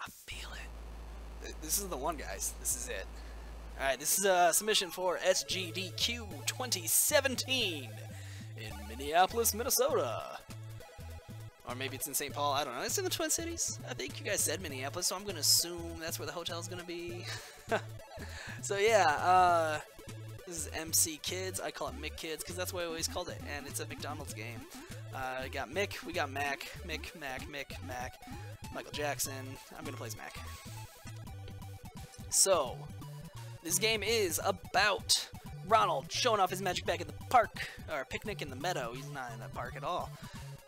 I feel it. This is the one, guys. This is it. Alright, this is a submission for Sgdq 2017 in Minneapolis, Minnesota. Or maybe it's in St. Paul, I don't know. It's in the Twin Cities. I think you guys said Minneapolis, so I'm going to assume that's where the hotel's going to be. So yeah, this is MC Kids. I call it Mick Kids because that's what I always called it, and it's a McDonald's game. We got Mick, we got Mac, Mick, Mac, Michael Jackson. I'm going to play as Mac. So, this game is about Ronald showing off his magic bag at the park, or picnic in the meadow. He's not in the park at all.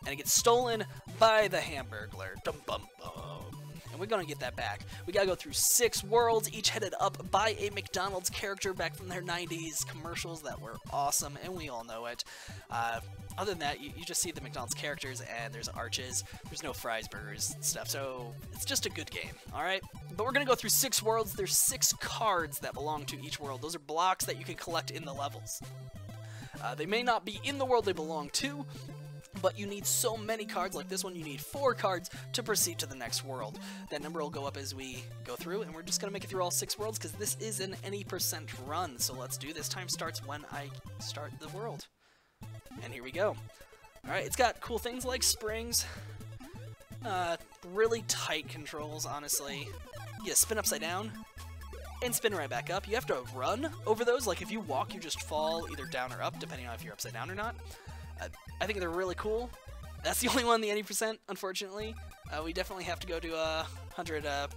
And it gets stolen by the Hamburglar. Dum bum bum. And we're gonna get that back. We gotta go through 6 worlds, each headed up by a McDonald's character back from their 90s commercials that were awesome, and we all know it. Other than that, you just see the McDonald's characters, and there's arches. There's no fries, burgers, stuff, so it's just a good game, alright? But we're gonna go through 6 worlds. There's 6 cards that belong to each world. Those are blocks that you can collect in the levels. They may not be in the world they belong to, but you need so many cards. Like this one, you need 4 cards to proceed to the next world. That number will go up as we go through, and we're just going to make it through all 6 worlds because this is an any % run. So let's do this. Time starts when I start the world. And here we go. Alright, it's got cool things like springs. Really tight controls, honestly. You spin upside down and spin right back up. You have to run over those. Like if you walk, you just fall either down or up, depending on if you're upside down or not. I think they're really cool. That's the only one, the any %, unfortunately. We definitely have to go to a 100%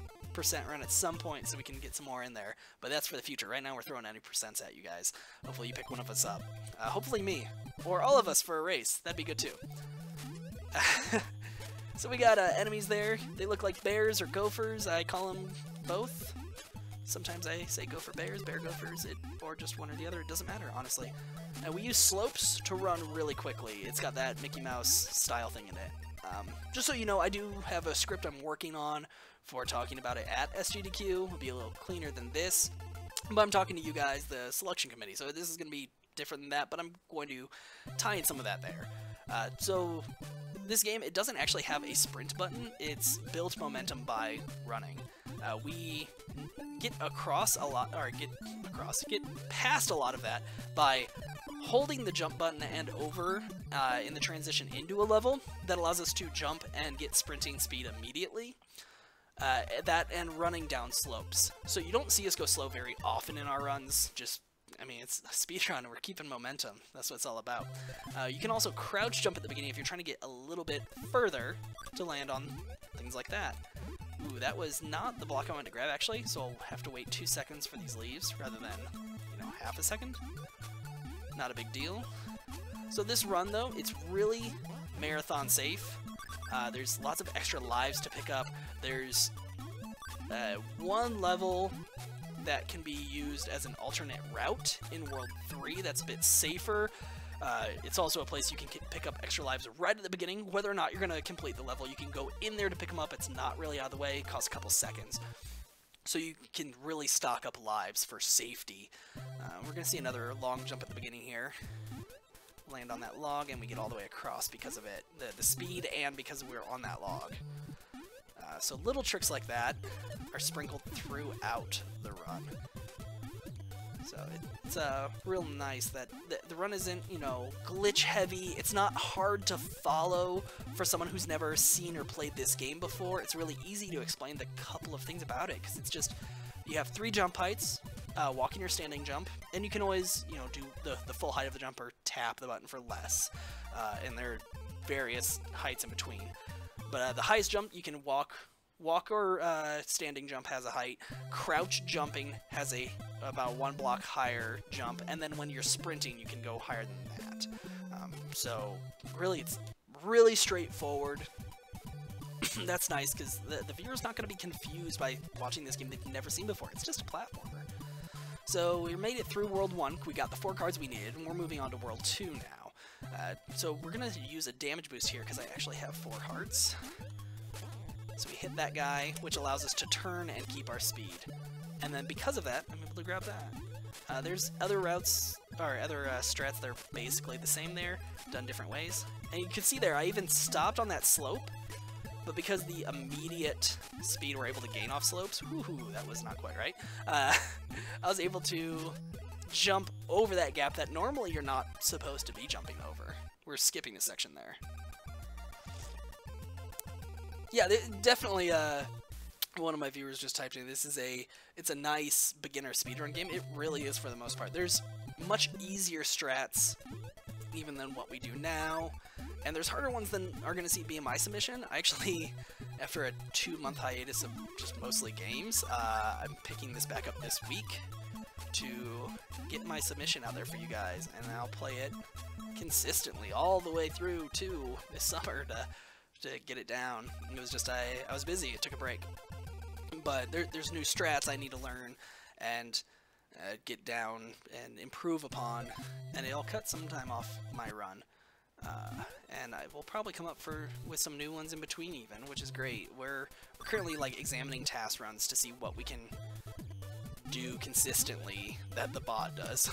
run at some point so we can get some more in there. But that's for the future. Right now we're throwing any % at you guys. Hopefully you pick one of us up. Hopefully me. Or all of us for a race. That'd be good too. So we got enemies there. They look like bears or gophers. I call them both. Sometimes I say gopher bears, bear gophers, or just one or the other. It doesn't matter, honestly. And we use slopes to run really quickly. It's got that Mickey Mouse style thing in it. Just so you know, I do have a script I'm working on for talking about it at Sgdq. It'll be a little cleaner than this. But I'm talking to you guys, the selection committee. So this is going to be different than that, but I'm going to tie in some of that there. So this game, it doesn't actually have a sprint button. It's built momentum by running. We get across a lot, or get past a lot of that by holding the jump button and over in the transition into a level. That allows us to jump and get sprinting speed immediately. That and running down slopes. So you don't see us go slow very often in our runs, I mean, it's a speedrun, we're keeping momentum. That's what it's all about. You can also crouch jump at the beginning if you're trying to get a little bit further to land on things like that. Ooh, that was not the block I wanted to grab, actually, so I'll have to wait 2 seconds for these leaves rather than, you know, half a second. Not a big deal. So this run, though, it's really marathon safe. There's lots of extra lives to pick up. There's one level that can be used as an alternate route in World 3 that's a bit safer. It's also a place you can pick up extra lives right at the beginning. Whether or not you're going to complete the level, you can go in there to pick them up. It's not really out of the way. It costs a couple seconds. So you can really stock up lives for safety. We're going to see another long jump at the beginning here. Land on that log, and we get all the way across because of it. The speed and because we're on that log. So little tricks like that are sprinkled throughout the run. So it's real nice that the run isn't, you know, glitch heavy. It's not hard to follow for someone who's never seen or played this game before. It's really easy to explain the couple of things about it, because it's just, you have 3 jump heights, walking or standing jump, and you can always, you know, do the full height of the jump or tap the button for less. And there are various heights in between. But the highest jump, you can walk or standing jump has a height. Crouch jumping has about 1 block higher jump, and then when you're sprinting, you can go higher than that. So really, it's really straightforward. That's nice, because the viewer's not going to be confused by watching this game they've never seen before. It's just a platformer. So we made it through World 1. We got the 4 cards we needed, and we're moving on to World 2 now. So we're going to use a damage boost here, because I actually have 4 hearts. So we hit that guy, which allows us to turn and keep our speed. And then because of that, I'm able to grab that. There's other routes, or other strats that are basically the same there, done different ways. And you can see there, I even stopped on that slope, but because the immediate speed we're able to gain off slopes, whoo, that was not quite right, I was able to jump over that gap that normally you're not supposed to be jumping over. We're skipping a section there. Yeah, definitely, one of my viewers just typed in, it's a nice beginner speedrun game. It really is for the most part. There's much easier strats even than what we do now, and there's harder ones than are going to see BMI submission. I actually, after a 2-month hiatus of just mostly games, I'm picking this back up this week to get my submission out there for you guys, and I'll play it consistently all the way through to this summer to get it down. It was just, I was busy, it took a break. But there's new strats I need to learn and get down and improve upon, and it'll cut some time off my run. And I will probably come up with some new ones in between even, which is great. We're currently like examining task runs to see what we can do consistently that the bot does.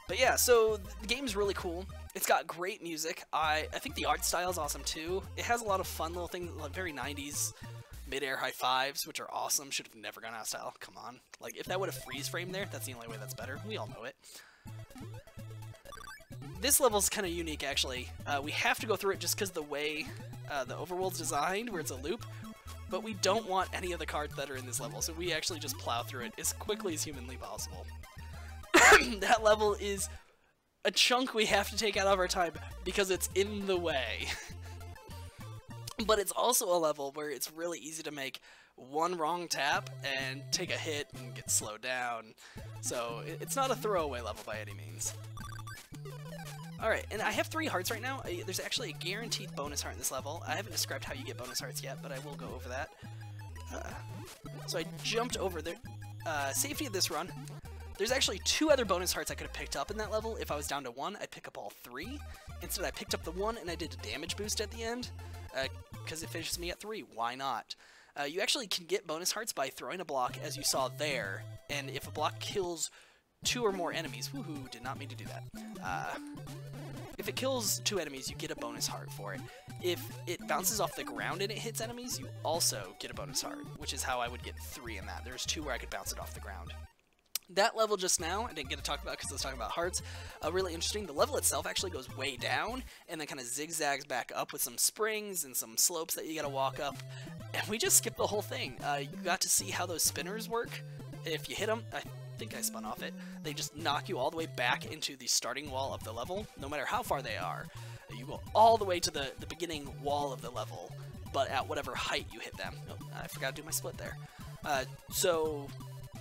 But yeah, so the game's really cool. It's got great music. I think the art style is awesome too. It has a lot of fun little things, like very 90s mid-air high fives, which are awesome. Should have never gone out of style. Come on. Like, if that would have freeze framed there, that's the only way that's better. We all know it. This level's kind of unique, actually. We have to go through it just because the way the overworld's designed, where it's a loop, but we don't want any of the cards that are in this level, so we actually just plow through it as quickly as humanly possible. That level is a chunk we have to take out of our time because it's in the way. But it's also a level where it's really easy to make one wrong tap and take a hit and get slowed down. So it's not a throwaway level by any means. Alright, and I have 3 hearts right now. There's actually a guaranteed bonus heart in this level. I haven't described how you get bonus hearts yet, but I will go over that. So I jumped over there. Safety of this run. There's actually 2 other bonus hearts I could have picked up in that level. If I was down to 1, I'd pick up all 3. Instead, I picked up the 1 and I did a damage boost at the end. Because it finishes me at 3. Why not? You actually can get bonus hearts by throwing a block, as you saw there. And if a block kills 2 or more enemies, woohoo, did not mean to do that. If it kills 2 enemies, you get a bonus heart for it. If it bounces off the ground and it hits enemies, you also get a bonus heart, which is how I would get 3 in that. There's 2 where I could bounce it off the ground. That level just now, I didn't get to talk about because I was talking about hearts, really interesting. The level itself actually goes way down and then kind of zigzags back up with some springs and some slopes that you gotta walk up. And we just skipped the whole thing. You got to see how those spinners work. If you hit them, I think I spun off it, they just knock you all the way back into the starting wall of the level, no matter how far they are. You go all the way to the beginning wall of the level, but at whatever height you hit them. Oh, I forgot to do my split there. So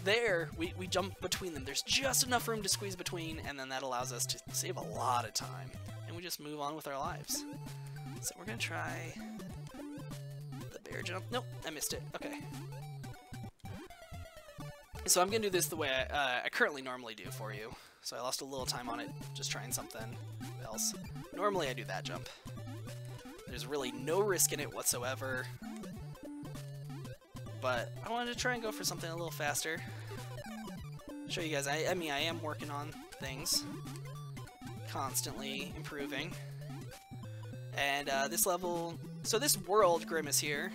there, we jump between them. There's just enough room to squeeze between, and then that allows us to save a lot of time. And we just move on with our lives. So we're going to try the bear jump. Nope, I missed it. Okay. So I'm going to do this the way I currently normally do for you. So I lost a little time on it, just trying something else. Normally I do that jump. There's really no risk in it whatsoever. But I wanted to try and go for something a little faster. Show you guys, I mean, I am working on things. Constantly improving. And this level, so this world, Grimace here,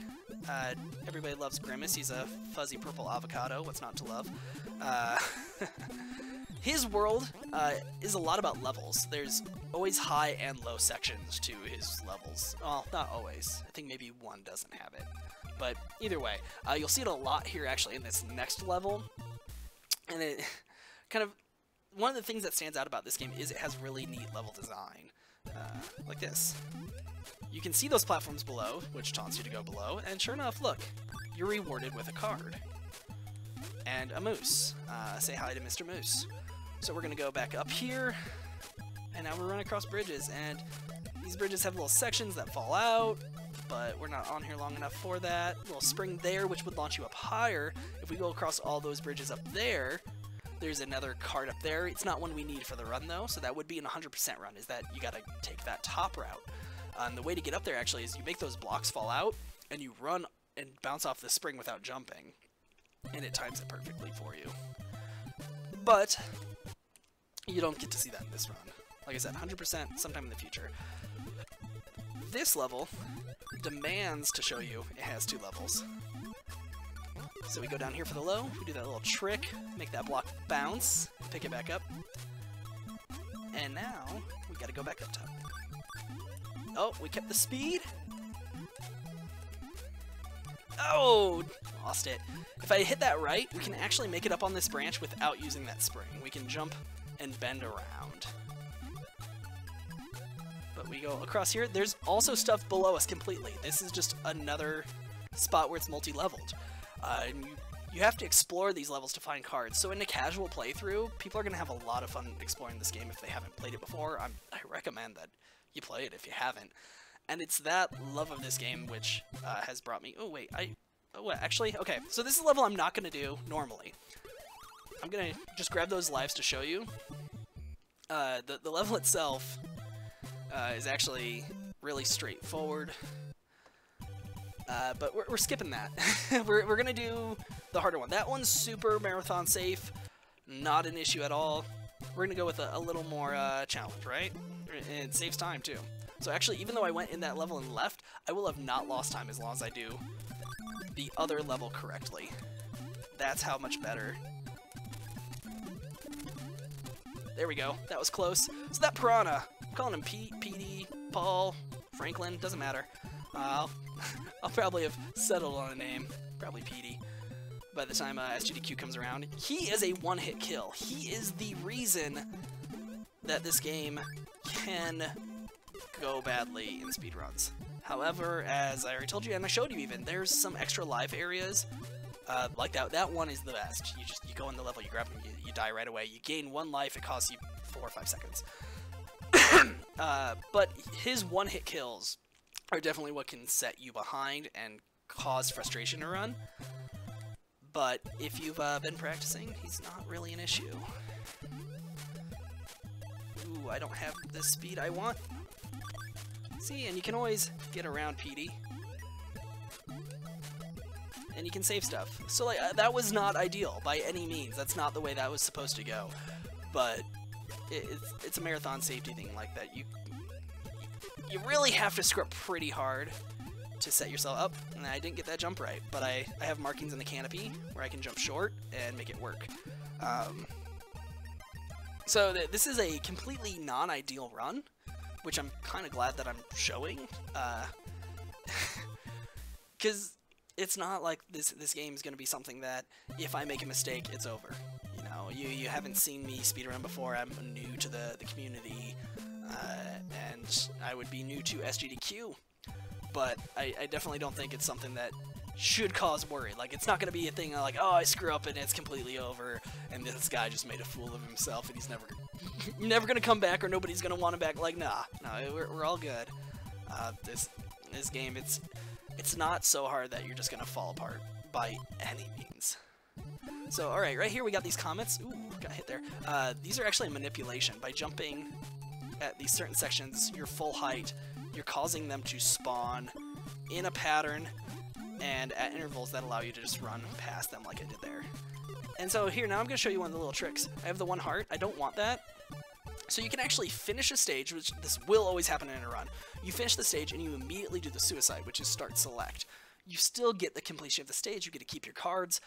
everybody loves Grimace. He's a fuzzy purple avocado. What's not to love? His world is a lot about levels. There's always high and low sections to his levels. Well, not always. I think maybe one doesn't have it. But either way, you'll see it a lot here actually in this next level. And it kind of, one of the things that stands out about this game is it has really neat level design. Like this. You can see those platforms below, which taunts you to go below, and sure enough, look, you're rewarded with a card. And a moose. Say hi to Mr. Moose. So we're going to go back up here, and now we're running across bridges, and these bridges have little sections that fall out, but we're not on here long enough for that. A little spring there, which would launch you up higher. If we go across all those bridges up there, there's another card up there. It's not one we need for the run, though, so that would be an 100% run, is that you got to take that top route. And the way to get up there, actually, is you make those blocks fall out, and you run and bounce off the spring without jumping. And it times it perfectly for you. But you don't get to see that in this run. Like I said, 100% sometime in the future. This level demands to show you it has 2 levels. So we go down here for the low, we do that little trick, make that block bounce, pick it back up. And now, we gotta go back up top. Oh, we kept the speed. Oh, lost it. If I hit that right, we can actually make it up on this branch without using that spring. We can jump and bend around. But we go across here. There's also stuff below us completely. This is just another spot where it's multi-leveled. And you have to explore these levels to find cards. So in a casual playthrough, people are going to have a lot of fun exploring this game if they haven't played it before. I recommend that you play it if you haven't. And it's that love of this game which has brought me... Oh, wait. Actually, okay. So this is a level I'm not going to do normally. I'm going to just grab those lives to show you. The level itself is actually really straightforward. But we're skipping that. we're going to do the harder one. That one's super marathon safe. Not an issue at all. We're going to go with a little more challenge, right? And it saves time, too. So actually, even though I went in that level and left, I will have not lost time as long as I do the other level correctly. That's how much better. There we go. That was close. So that Piranha, I'm calling him Pete, Petey, Paul, Franklin, doesn't matter. I'll probably have settled on a name, probably Petey, by the time Sgdq comes around. He is a one-hit kill. He is the reason that this game can go badly in speedruns. However, as I already told you, and I showed you even, there's some extra live areas like that. That one is the best. You go in the level, you grab him, you die right away. You gain 1 life, it costs you 4 or 5 seconds. But his one-hit kills are definitely what can set you behind and cause frustration to run. But if you've been practicing, he's not really an issue. Ooh, I don't have the speed I want. See, and you can always get around Petey. And you can save stuff. So, like, that was not ideal by any means. That's not the way that was supposed to go. But it's a marathon safety thing like that. You really have to scrub pretty hard to set yourself up. And I didn't get that jump right, but I have markings in the canopy where I can jump short and make it work. So this is a completely non-ideal run, which I'm kind of glad that I'm showing, because it's not like this game is going to be something that if I make a mistake, it's over. You know, you haven't seen me speedrun before. I'm new to the community, and I would be new to Sgdq, but I definitely don't think it's something that should cause worry. Like, it's not going to be a thing like, oh, I screw up and it's completely over, and this guy just made a fool of himself, and he's never going to come back, or nobody's going to want him back. Like, nah, no, we're all good. This game, it's not so hard that you're just going to fall apart by any means. So, alright, right here we got these comets. Ooh, got hit there. These are actually a manipulation. By jumping at these certain sections, your full height, you're causing them to spawn in a pattern and at intervals that allow you to just run past them like I did there. And so here, now I'm going to show you one of the little tricks. I have the 1 heart. I don't want that. So you can actually finish a stage, which this will always happen in a run. You finish the stage and you immediately do the suicide, which is start select. You still get the completion of the stage, you get to keep your cards,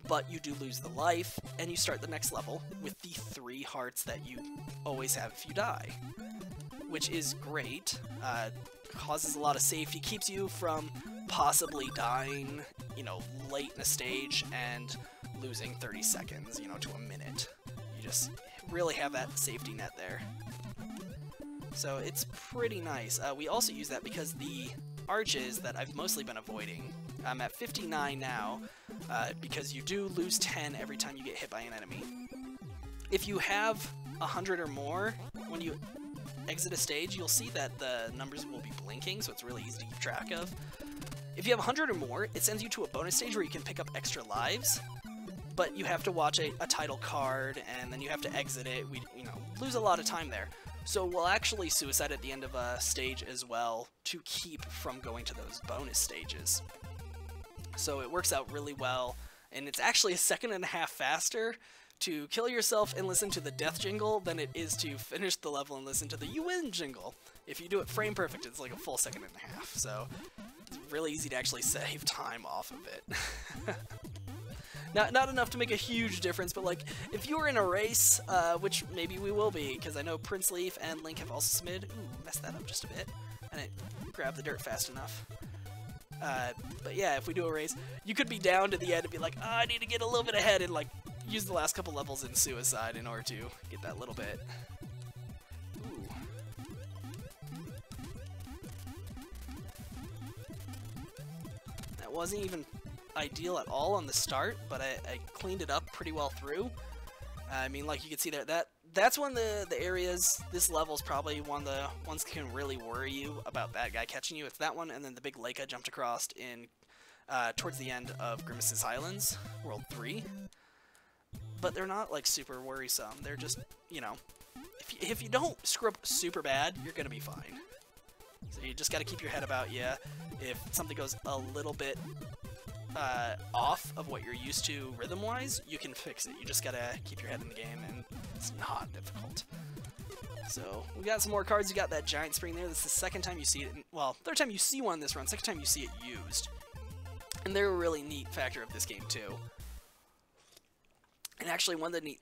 but you do lose the life, and you start the next level with the 3 hearts that you always have if you die. Which is great, causes a lot of safety, keeps you from possibly dying, you know, late in a stage and losing 30 seconds, you know, to a minute. You just really have that safety net there. So it's pretty nice. We also use that because the arches that I've mostly been avoiding, I'm at 59 now, because you do lose 10 every time you get hit by an enemy. If you have 100 or more, when you exit a stage, you'll see that the numbers will be blinking, so it's really easy to keep track of. If you have 100 or more, it sends you to a bonus stage where you can pick up extra lives, but you have to watch a title card, and then you have to exit it. We, you know, lose a lot of time there. So we'll actually suicide at the end of a stage as well to keep from going to those bonus stages. So it works out really well, and it's actually a 1.5 seconds faster to kill yourself and listen to the death jingle than it is to finish the level and listen to the you win jingle. If you do it frame perfect, it's like a full 1.5 seconds. So really easy to actually save time off of it. Not enough to make a huge difference, but like, if you were in a race, which maybe we will be, because I know Prince Leaf and Link have also submitted. Ooh, messed that up just a bit. I didn't grab the dirt fast enough. But yeah, if we do a race, you could be down to the end and be like, oh, I need to get a little bit ahead, and like, use the last couple levels in Suicide in order to get that little bit. Ooh. That wasn't even ideal at all on the start, but I cleaned it up pretty well through. I mean, like you can see there, that's one of the areas, this level's probably one of the ones that can really worry you about that guy catching you. It's that one, and then the big lake I jumped across in towards the end of Grimace's Highlands, World 3. But they're not, like, super worrisome. They're just, you know, if you don't screw up super bad, you're gonna be fine. So you just gotta keep your head about you. If something goes a little bit off of what you're used to rhythm-wise, you can fix it. You just gotta keep your head in the game, and it's not difficult. So, we got some more cards. You got that giant spring there. This is the second time you see it. Well, third time you see one in this run, second time you see it used. And they're a really neat factor of this game, too. And actually, one of the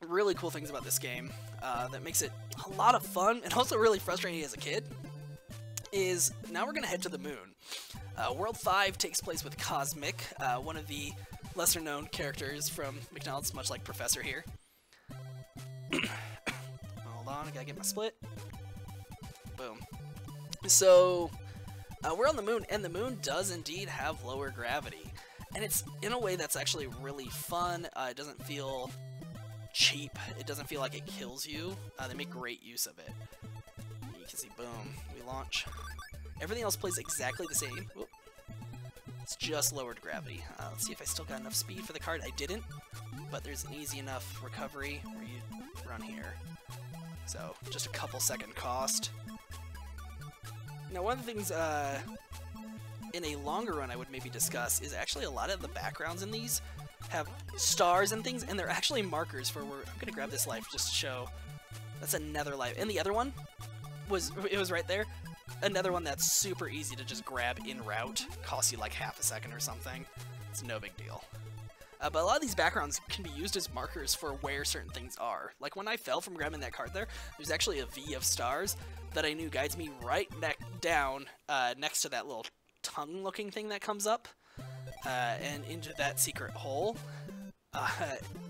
really cool things about this game that makes it a lot of fun, and also really frustrating as a kid, is now we're going to head to the moon. World 5 takes place with Cosmic, one of the lesser-known characters from McDonald's, much like Professor here. Hold on, I gotta get my split. Boom. So, we're on the moon, and the moon does indeed have lower gravity. And it's in a way that's actually really fun. It doesn't feel cheap. It doesn't feel like it kills you. They make great use of it. You can see, boom, we launch. Everything else plays exactly the same. Whoop. It's just lowered gravity. Let's see if I still got enough speed for the card. I didn't, but there's an easy enough recovery where you run here. So, just a couple second cost. Now, one of the things in a longer run I would maybe discuss is actually a lot of the backgrounds in these have stars and things, and they're actually markers for where... I'm gonna grab this life just to show. That's another life. And the other one was right there. Another one that's super easy to just grab in route. Costs you like half a second or something. It's no big deal. But a lot of these backgrounds can be used as markers for where certain things are. Like when I fell from grabbing that card there's actually a V of stars that I knew guides me right down next to that little tongue-looking thing that comes up and into that secret hole.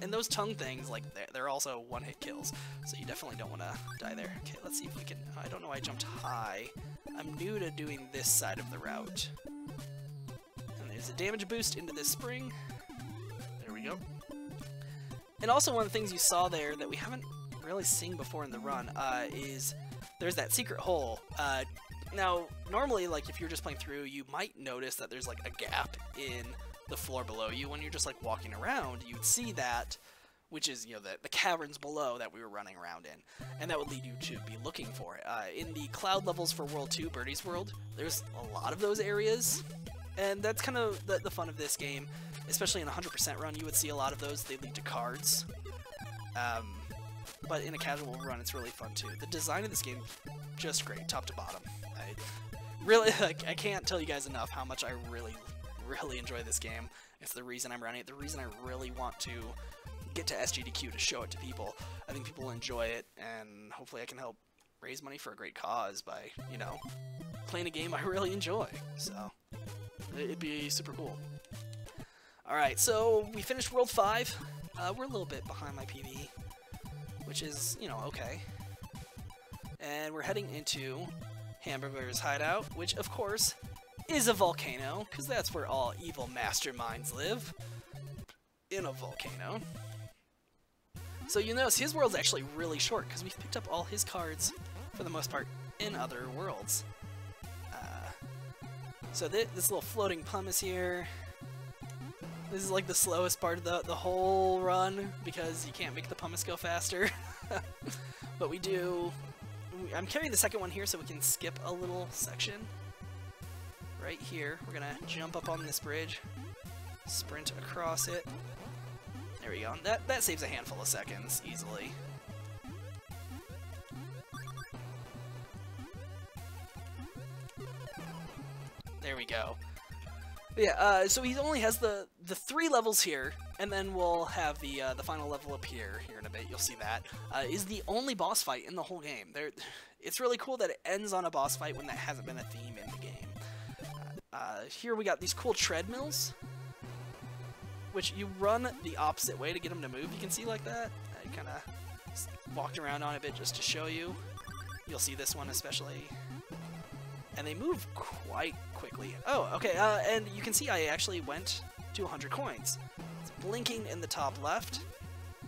And those tongue things, like, they're also one-hit kills, so you definitely don't want to die there. Okay, let's see if we can... I don't know why I jumped high. I'm new to doing this side of the route. And there's a damage boost into this spring. There we go. And also one of the things you saw there that we haven't really seen before in the run is there's that secret hole. Now, normally, like, if you're just playing through, you might notice that there's, like, a gap in the floor below you. When you're just, like, walking around, you'd see that, which is, you know, the caverns below that we were running around in. And that would lead you to be looking for it. In the cloud levels for World 2, Birdie's World, there's a lot of those areas. And that's kind of the fun of this game. Especially in a 100% run, you would see a lot of those. They lead to cards. But in a casual run, it's really fun, too. The design of this game, just great, top to bottom. I can't tell you guys enough how much I really enjoy this game. It's the reason I'm running it, the reason I really want to get to Sgdq to show it to people. I think people will enjoy it, and hopefully I can help raise money for a great cause by, you know, playing a game I really enjoy. So, it'd be super cool. Alright, so we finished World 5. We're a little bit behind my PvE, which is, you know, okay. And we're heading into Hamburger's hideout, which, of course, is a volcano, because that's where all evil masterminds live. In a volcano. So you notice his world's actually really short, because we've picked up all his cards, for the most part, in other worlds. So this little floating pumice here, this is like the slowest part of the whole run, because you can't make the pumice go faster. But we do... I'm carrying the second one here so we can skip a little section. Right here, we're gonna jump up on this bridge, sprint across it. There we go. That saves a handful of seconds, easily. There we go. go. But yeah, so he only has the 3 levels here, and then we'll have the final level up here in a bit. You'll see that is the only boss fight in the whole game. It's really cool that it ends on a boss fight when that hasn't been a theme in the game. Here we got these cool treadmills, which you run the opposite way to get them to move. You can see like that. I kind of walked around on it a bit just to show you. You'll see this one especially. And they move quite quickly. Oh, okay, and you can see I actually went to 100 coins. It's blinking in the top left.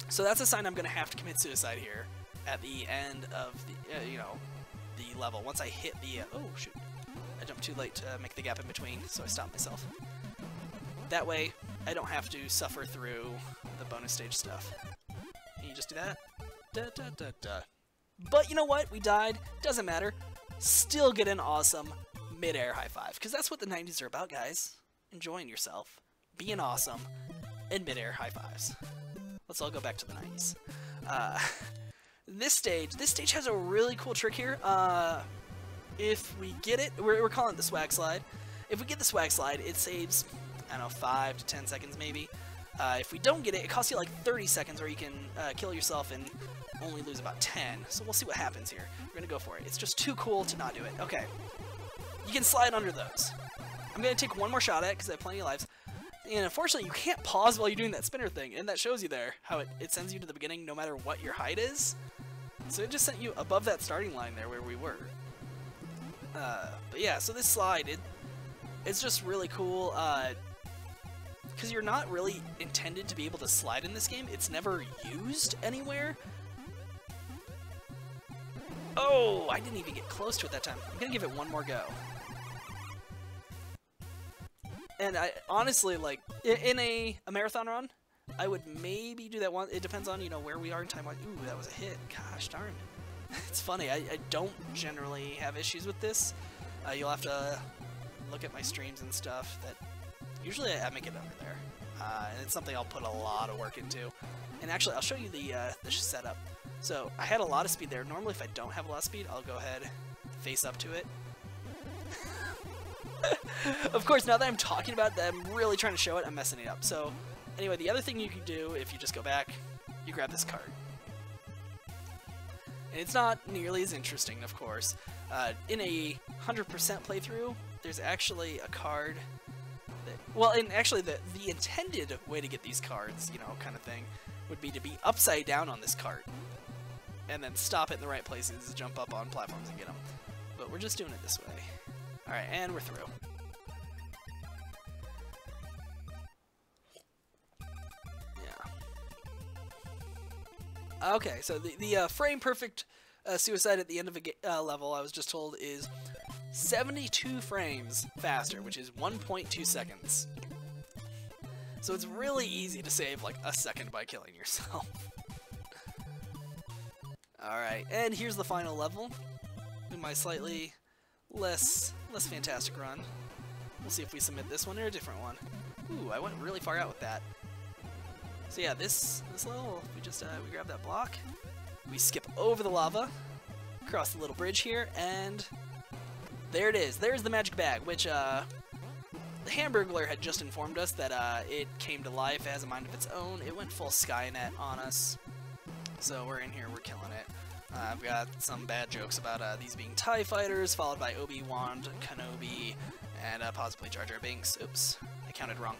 So that's a sign I'm going to have to commit suicide here at the end of the, the level. Once I hit the, oh, shoot. I jumped too late to make the gap in between, so I stopped myself. That way, I don't have to suffer through the bonus stage stuff. Can you just do that? Da, da, da, da. But you know what? We died. Doesn't matter. Still get an awesome mid-air high five, because that's what the 90s are about, guys. Enjoying yourself, being awesome, and mid-air high fives. Let's all go back to the 90s. This stage has a really cool trick here. If we get it, we're calling it the swag slide. If we get the swag slide, it saves, I don't know, 5 to 10 seconds maybe. If we don't get it, it costs you like 30 seconds, or you can kill yourself and only lose about 10. So we'll see what happens here. We're gonna go for it. It's just too cool to not do it. Okay. You can slide under those. I'm gonna take one more shot at it because I have plenty of lives. And unfortunately, you can't pause while you're doing that spinner thing, and that shows you there how it sends you to the beginning no matter what your height is. So it just sent you above that starting line there where we were. But yeah, so this slide, it's just really cool. Because you're not really intended to be able to slide in this game. It's never used anywhere. Oh, I didn't even get close to it that time. I'm going to give it one more go. And I honestly, like, in a marathon run, I would maybe do that one. It depends on, where we are in time. Like, ooh, that was a hit. Gosh darn. It's funny. I don't generally have issues with this. You'll have to look at my streams and stuff. That usually I make it under there. And it's something I'll put a lot of work into. And actually, I'll show you the setup. So I had a lot of speed there. Normally, if I don't have a lot of speed, I'll go ahead, face up to it. Of course, now that I'm talking about that, I'm really trying to show it, I'm messing it up. So anyway, the other thing you can do, if you just go back, you grab this card. And it's not nearly as interesting, of course. In a 100% playthrough, there's actually a card that, well, and actually the intended way to get these cards, kind of thing, would be to be upside down on this cart. And then stop it in the right places, jump up on platforms and get them. But we're just doing it this way. Alright, and we're through. Yeah. Okay, so the frame perfect suicide at the end of a level, I was just told, is 72 frames faster, which is 1.2 seconds. So it's really easy to save like a second by killing yourself. Alright, and here's the final level. In my slightly less fantastic run. We'll see if we submit this one or a different one. Ooh, I went really far out with that. So yeah, this level, we just we grab that block, we skip over the lava, cross the little bridge here, and there it is. There's the magic bag, which the Hamburglar had just informed us that it came to life. It has a mind of its own. It went full Skynet on us. So we're in here, we're killing it. I've got some bad jokes about these being TIE fighters, followed by Obi-Wan Kenobi, and possibly Jar Jar Binks. Oops, I counted wrong.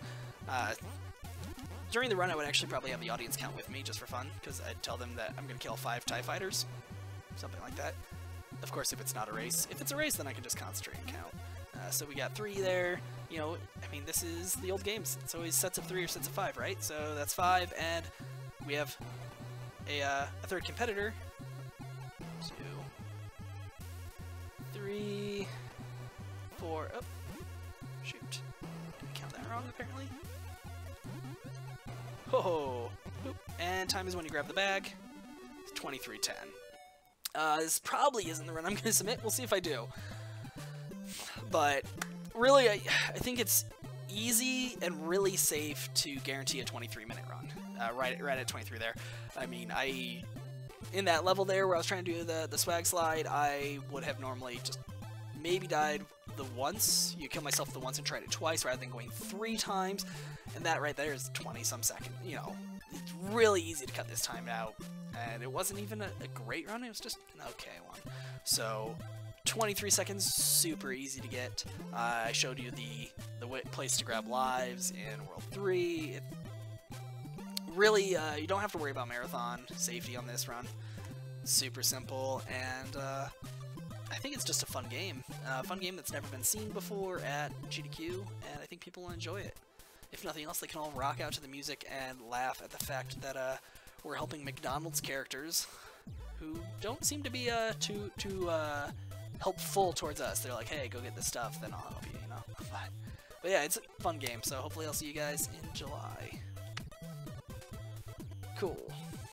During the run, I would actually probably have the audience count with me, just for fun, because I'd tell them that I'm going to kill 5 TIE fighters. Something like that. Of course, if it's not a race. If it's a race, then I can just concentrate and count. So we got 3 there. I mean, this is the old games. It's always sets of 3 or sets of 5, right? So that's 5, and we have a third competitor. 2, 3, 4. Oh, shoot! Didn't count that wrong apparently. Oh, and time is when you grab the bag. It's 23:10. This probably isn't the run I'm going to submit. We'll see if I do. But really, I think it's easy and really safe to guarantee a 23-minute run. Right at 23 there. I mean, in that level there where I was trying to do the swag slide, I would have normally just maybe died the once. You kill myself the once and tried it twice rather than going 3 times. And that right there is 20-some seconds. You know, it's really easy to cut this time out. And it wasn't even a great run. It was just an okay one. So 23 seconds, super easy to get. I showed you the place to grab lives in World 3. Really, you don't have to worry about marathon safety on this run. Super simple, and I think it's just a fun game. A fun game that's never been seen before at Sgdq, and I think people will enjoy it. If nothing else, they can all rock out to the music and laugh at the fact that we're helping McDonald's characters who don't seem to be too helpful towards us. They're like, hey, go get this stuff, then I'll help you, you know? But yeah, it's a fun game, so hopefully I'll see you guys in July. Cool.